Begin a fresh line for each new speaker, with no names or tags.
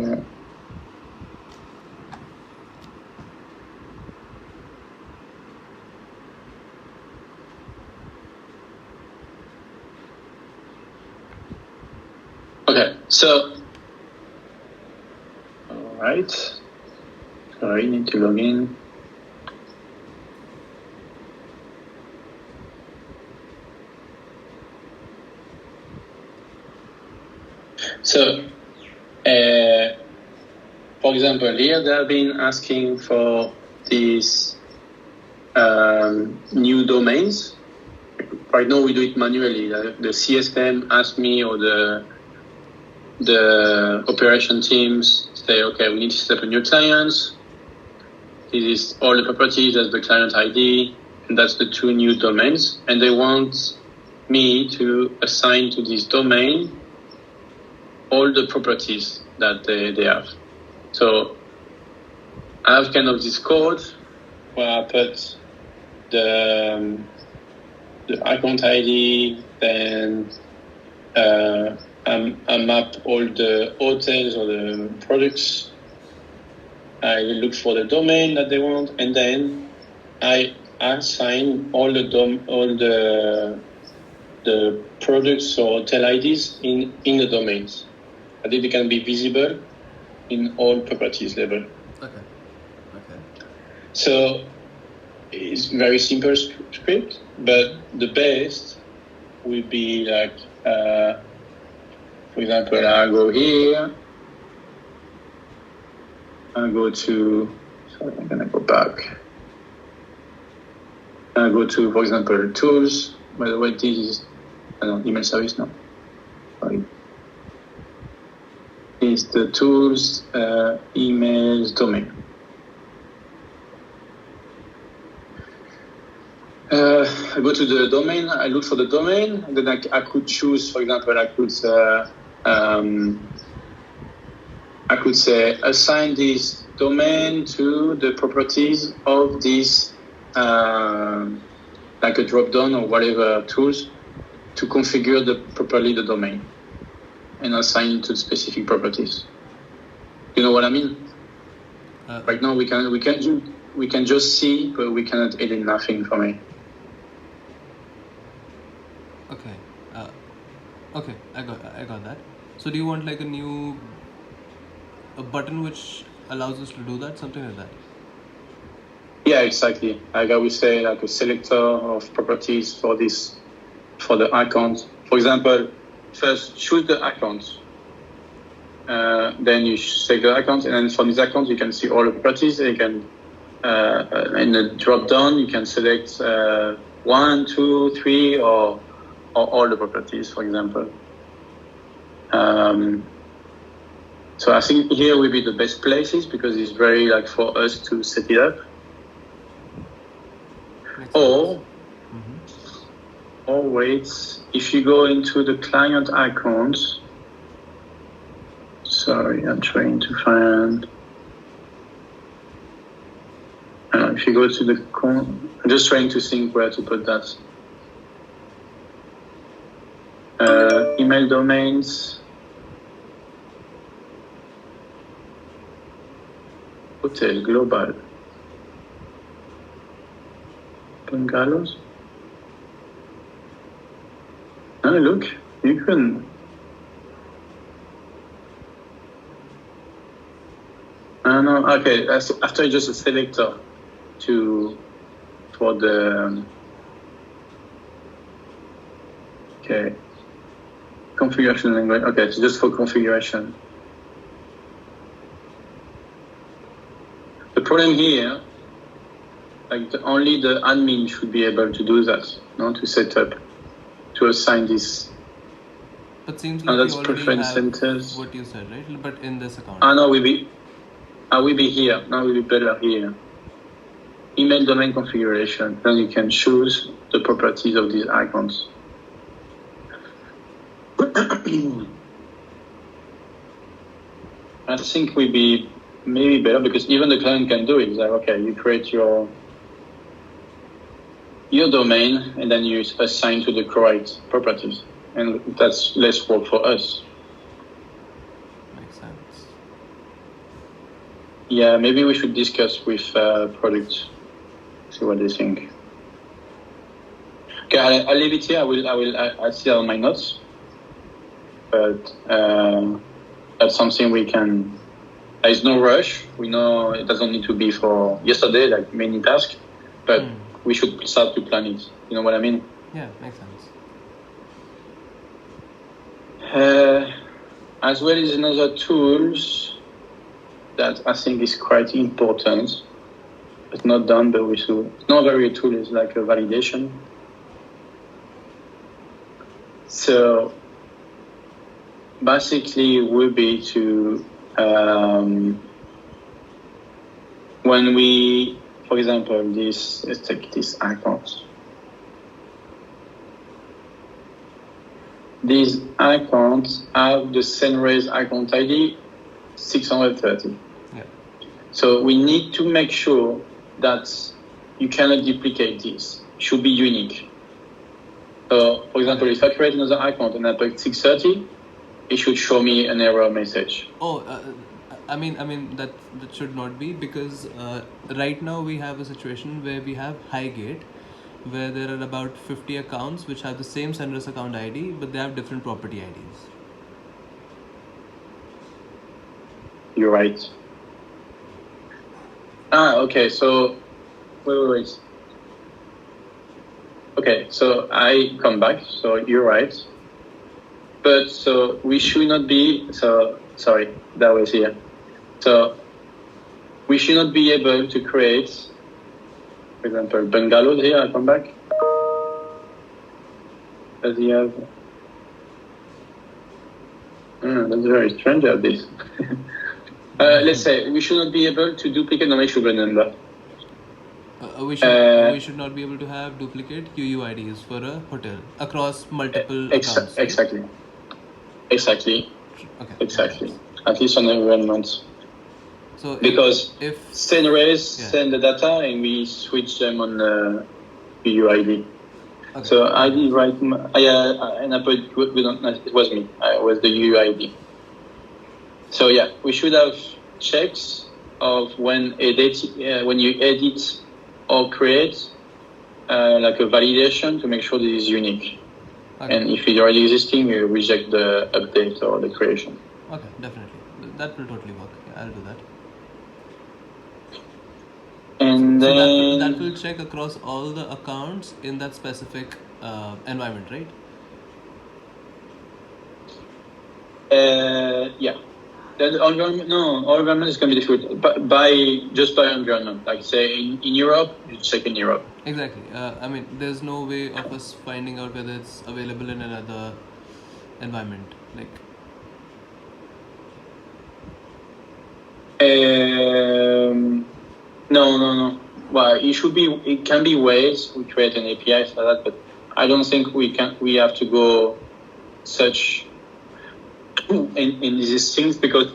Yeah. Okay, so, all right. Sorry, need to log in. So, for example, here they have been asking for these new domains. Right now we do it manually. The CSM asks me, or the operation teams say, okay, we need to set up a new client. This is all the properties, that's the client ID, and that's the two new domains. And they want me to assign to this domain all the properties that they have. So I have kind of this code where I put the account ID, then I map all the hotels or the products. I look for the domain that they want, and then I assign all the products or hotel IDs in the domains. I think they can be visible in all properties level.
Okay.
So it's very simple script, but the best will be like, for example, I go here, I go to, sorry, I'm gonna go back. I go to, for example, tools. By the way, this is, email service now. Sorry. Is the tools, emails, domain. I go to the domain, I look for the domain, and then I could choose, for example, I could say assign this domain to the properties of this, like a drop-down or whatever tools, to configure properly the domain and assign it to specific properties. You know what I mean? Right now we can just see, but we cannot edit nothing from it.
Okay. Okay, I got that. So do you want like a button which allows us to do that, something like that?
Yeah, exactly. Like I would say, like a selector of properties for the account. For example, first choose the account. Then you select the account, and then from this account you can see all the properties. You can in the drop down you can select 1, 2, 3, or all the properties, for example. So I think here will be the best places because it's very like for us to set it up. Or wait, if you go into the client account, sorry, I'm trying to find. If you go to the, I'm just trying to think where to put that. Email domains, hotel global, bungalows. Oh, look, you can. No, okay. After just a selector for the. Okay. Configuration language. Okay, so just for configuration. The problem here, like only the admin should be able to do that, to set up, to assign this.
But seems like
that's
you already
preference
have
centers.
what you said, right? But in this account.
No, we'll be here. Now we'll be better here. Email domain configuration. Then you can choose the properties of these icons. I think we'll be maybe better because even the client can do it. It's like, okay, you create your domain and then you assign to the correct properties. And that's less work for us.
Makes sense.
yeah, maybe we should discuss with product, see what they think. Okay, I'll leave it here. I'll see on my notes, but that's something we can. There's no rush. We know it doesn't need to be for yesterday, like many tasks, but we should start to plan it. You know what I mean?
Yeah, makes sense.
As well as another tools that I think is quite important. It's not done, but we should. It's not very a tool. It's like a validation. So basically, would be to when we, for example, let's take this account. These accounts have the Senraise account ID 630.
Yeah.
So we need to make sure that you cannot duplicate this. It should be unique. So, for example, if I create another account and I put 630, it should show me an error message.
Oh, I mean that should not be, because right now we have a situation where we have Highgate, where there are about 50 accounts which have the same Senraise account ID, but they have different property IDs.
You're right. Okay. So, wait. Okay, so I come back. So you're right. But so we should not be. So sorry, that was here. So we should not be able to create, for example, bungalows here. I come back. Does he have? That's very strange of this. Let's say we should not be able to duplicate the sugar number.
We should not be able to have duplicate UUIDs for a hotel across multiple accounts.
Exactly. Okay. Exactly. At least on environment.
So
because
if
Senraise send the data and we switch them on the UUID. Okay. So I did write, and I put, it was me. I was the UUID. So yeah, we should have checks of when you edit or create like a validation to make sure this is unique. Okay. And if it's already existing, you reject the update or the creation.
Okay, definitely. That will totally work. Yeah, I'll do that.
And
so
then
that will check across all the accounts in that specific environment, right?
Yeah. Then all environment is going to be different by environment. Like say in Europe, you check in Europe.
Exactly. I mean, there's no way of us finding out whether it's available in another environment. Like.
No. Well, it can be ways we create an API for that, but I don't think we have to go such in these things because